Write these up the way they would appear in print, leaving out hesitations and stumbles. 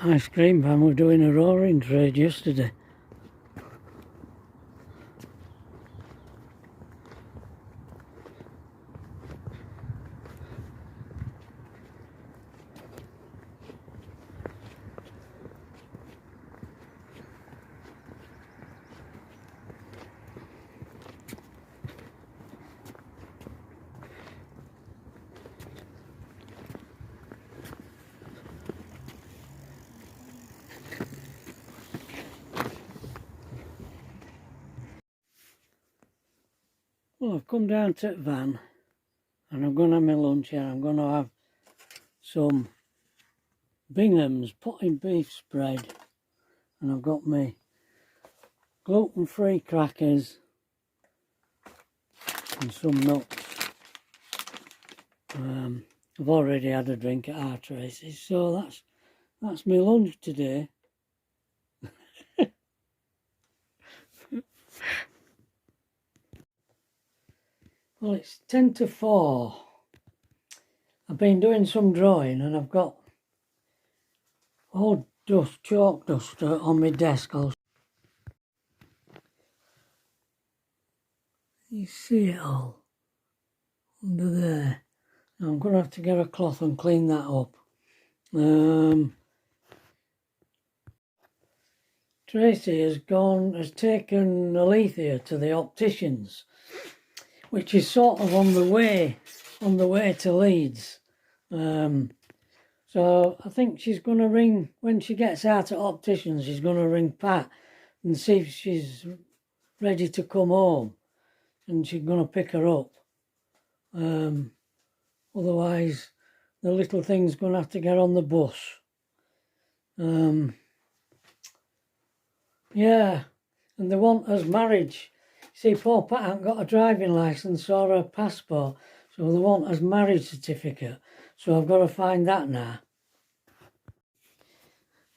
Ice cream van were doing a roaring trade yesterday. Well, I've come down to the van and I'm going to have my lunch here. I'm going to have some Bingham's potted beef spread, and I've got my gluten-free crackers and some nuts. I've already had a drink at Articulation, so that's my lunch today. Well, it's 10 to 4. I've been doing some drawing and I've got all chalk dust on my desk. You see it all under there. Now I'm going to have to get a cloth and clean that up. Tracy has taken Alethea to the opticians, which is sort of on the way to Leeds. So I think she's going to ring, when she gets out at opticians, she's going to ring Pat and see if she's ready to come home, and she's going to pick her up. Otherwise, the little thing's going to have to get on the bus. Yeah, and they want us marriage. See, poor Pat hasn't got a driving licence or a passport, so they want us marriage certificate. So I've got to find that now.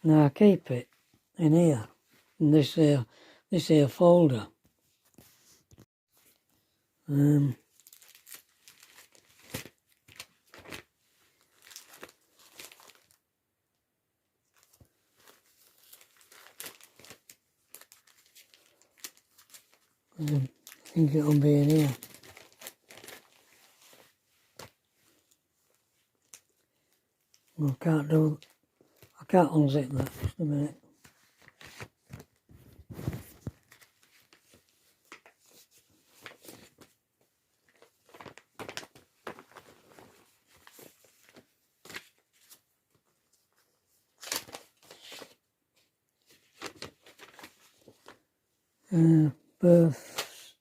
Now I keep it in here, in this here folder. I think it'll be in here. I can't unzip that, just a minute. Births.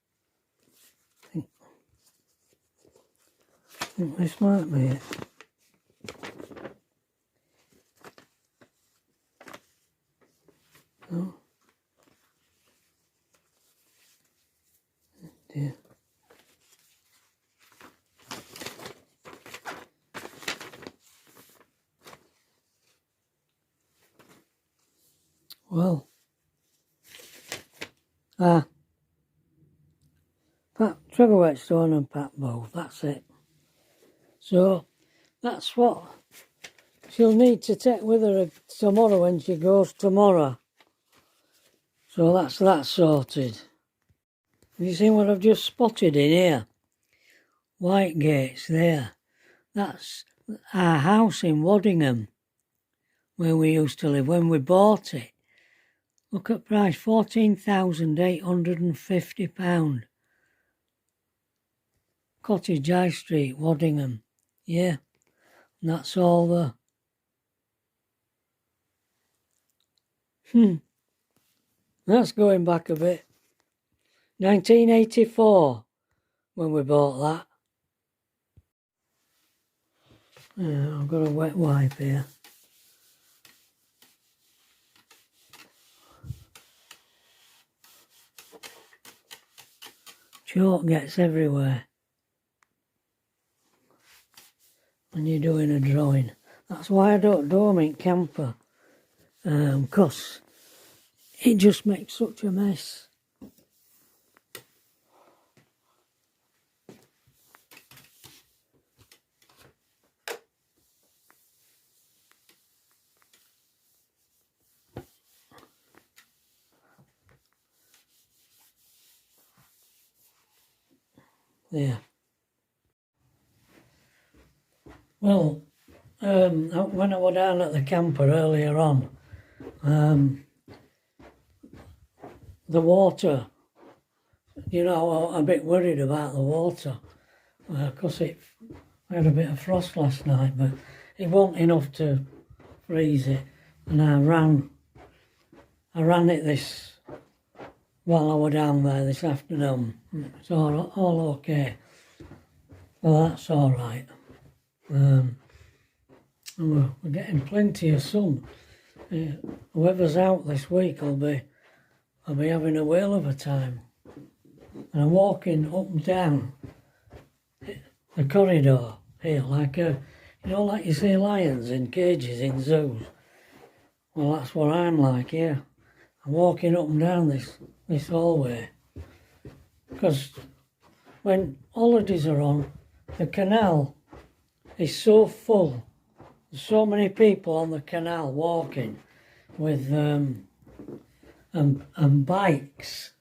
I think this might be it. Oh. Dear. Well. Trevor Whetstone and Pat both, that's it. So, that's what she'll need to take with her tomorrow when she goes tomorrow. So that's that sorted. Have you seen what I've just spotted in here? White gates there. That's our house in Waddingham, where we used to live when we bought it. Look at price, £14,850. Cottage High Street, Waddingham. Yeah, and that's all the... That's going back a bit. 1984, when we bought that. Yeah, I've got a wet wipe here. Chalk gets everywhere when you're doing a drawing. That's why I don't do them in camper, because it just makes such a mess. Yeah. Well, when I was down at the camper earlier on, the water, you know, I'm a bit worried about the water because I had a bit of frost last night, but it wasn't enough to freeze it, and I ran it while I was down there this afternoon. It's all okay. Well, that's all right. And we're getting plenty of sun. Whoever's out this week I'll be having a whale of a time. And I'm walking up and down the corridor here, like like you see lions in cages in zoos. Well, that's what I'm like here. I'm walking up and down this hallway, because when holidays are on, the canal is so full. There's so many people on the canal walking with and bikes,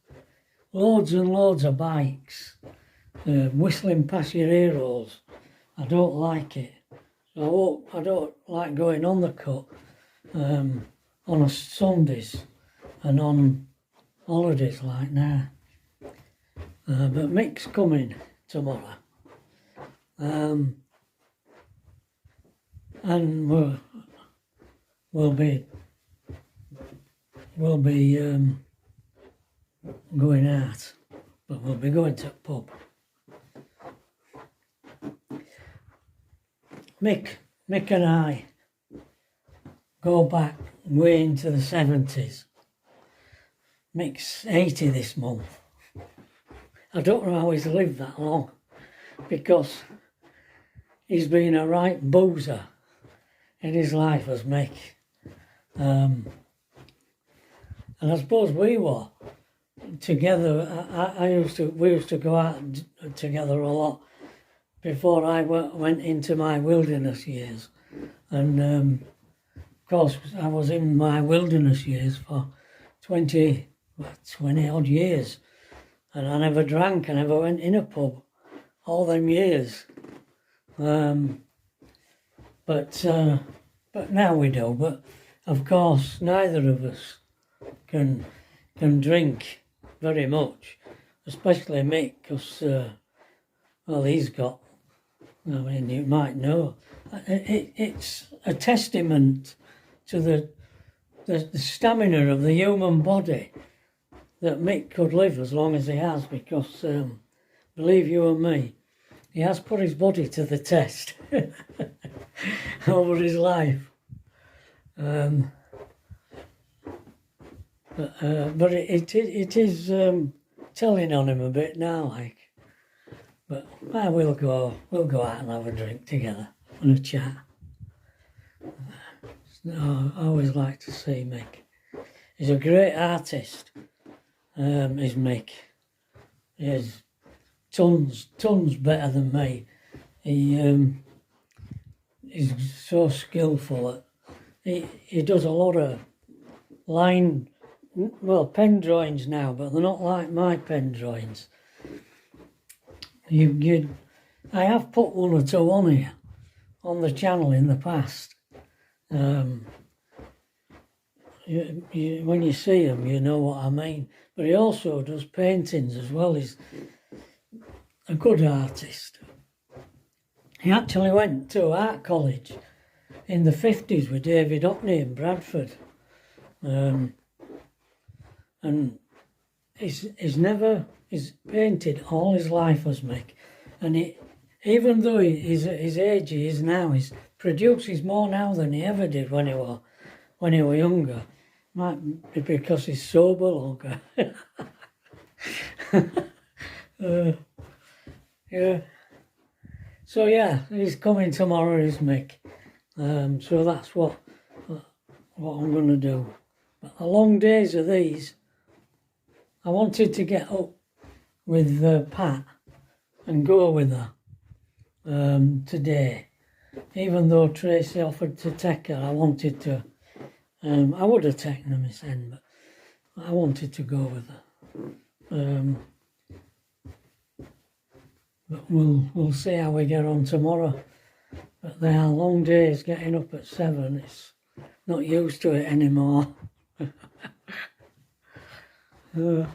loads and loads of bikes, whistling past your ear holes. I don't like it. So I don't like going on the cut on a Sundays and on holidays like now. But Mick's coming tomorrow. And we'll be going out, but we'll be going to a pub. Mick Mick and I go back way into the 70s. Mick's 80 this month. I don't know how he's lived that long, because he's been a right boozer in his life as Mick. And I suppose we were together. We used to go out together a lot before I went into my wilderness years. And of course, I was in my wilderness years for 20 odd years. And I never drank, I never went in a pub all them years. But now we do. But of course, neither of us can drink very much, especially Mick, because well, he's got. I mean, you might know, it's a testament to the stamina of the human body that Mick could live as long as he has, because believe you and me, he has put his body to the test over his life. But it is telling on him a bit now, like. But we'll go out and have a drink together and a chat. I always like to see Mick. He's a great artist, is Mick. He is tons better than me. He's so skillful. He does a lot of pen drawings now, but they're not like my pen drawings. I have put one or two on here, on the channel in the past. When you see him, you know what I mean. But he also does paintings as well. He's a good artist. He actually went to art college in the 50s with David Hockney in Bradford. And he's painted all his life as Mick. And even though his age he is now, he produces more now than he ever did when he was younger. Might be because he's sober longer. Yeah. So yeah, he's coming tomorrow, is Mick. So that's what I'm going to do. But the long days are these. I wanted to get up with Pat and go with her today. Even though Tracy offered to take her, I wanted to. I would have taken her myself, but I wanted to go with her. But we'll see how we get on tomorrow. But they are long days getting up at 7. It's not used to it anymore. I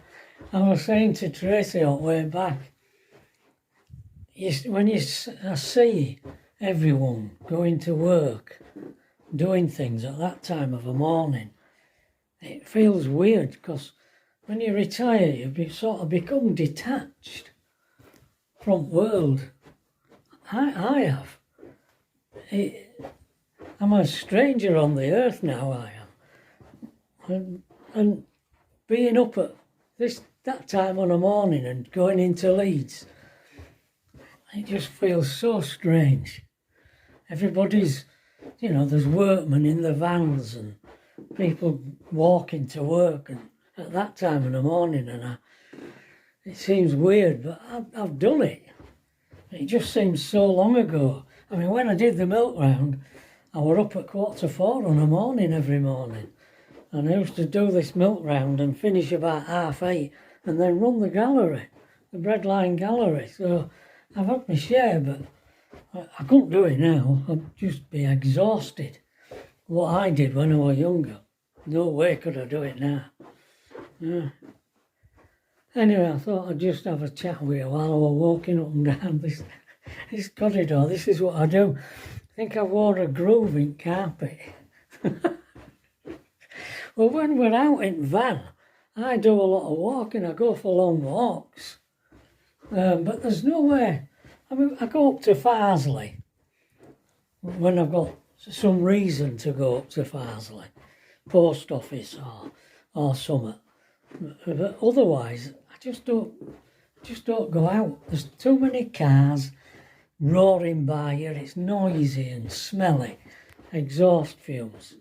was saying to Tracy on the way back, when I see everyone going to work, doing things at that time of the morning, it feels weird, because when you retire, you sort of become detached from the world. I have. I'm a stranger on the earth now, I am. And being up at that time on a morning and going into Leeds, it just feels so strange. Everybody's, there's workmen in the vans and people walking to work, and at that time in the morning, and it seems weird, but I've done it. It just seems so long ago. I mean, when I did the milk round, I were up at 4:45 on a morning every morning. And I used to do this milk round and finish about 8:30 and then run the gallery, the breadline gallery. So I've had my share, but I couldn't do it now. I'd just be exhausted. What I did when I was younger, no way could I do it now. Yeah. Anyway, I thought I'd just have a chat with you while I was walking up and down this corridor. This is what I do. I think I wore a grooving carpet. Well, when we're out in van, I do a lot of walking. I go for long walks. But there's no way. I mean, I go up to Farsley, when I've got some reason to go up to Farsley, post office or something. But otherwise, I just don't go out. There's too many cars roaring by you. It's noisy and smelly, exhaust fumes.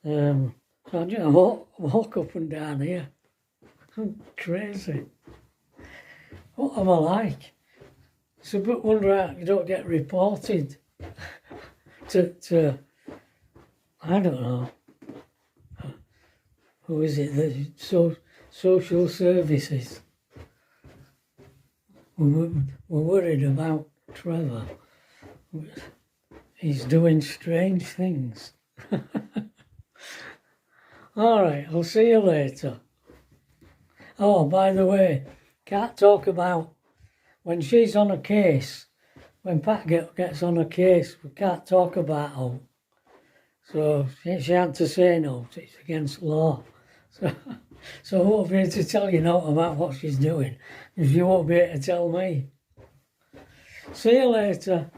So I just walk up and down here. I'm crazy. What am I like? It's a bit wonder how you don't get reported to I don't know. Who is it? The social services. We're worried about Trevor. He's doing strange things. All right, I'll see you later. Oh, by the way, can't talk about when she's on a case. When Pat gets on a case, we can't talk about her. So she had to say no. It's against law. So I won't be able to tell you now about what she's doing, if you won't be able to tell me. See you later.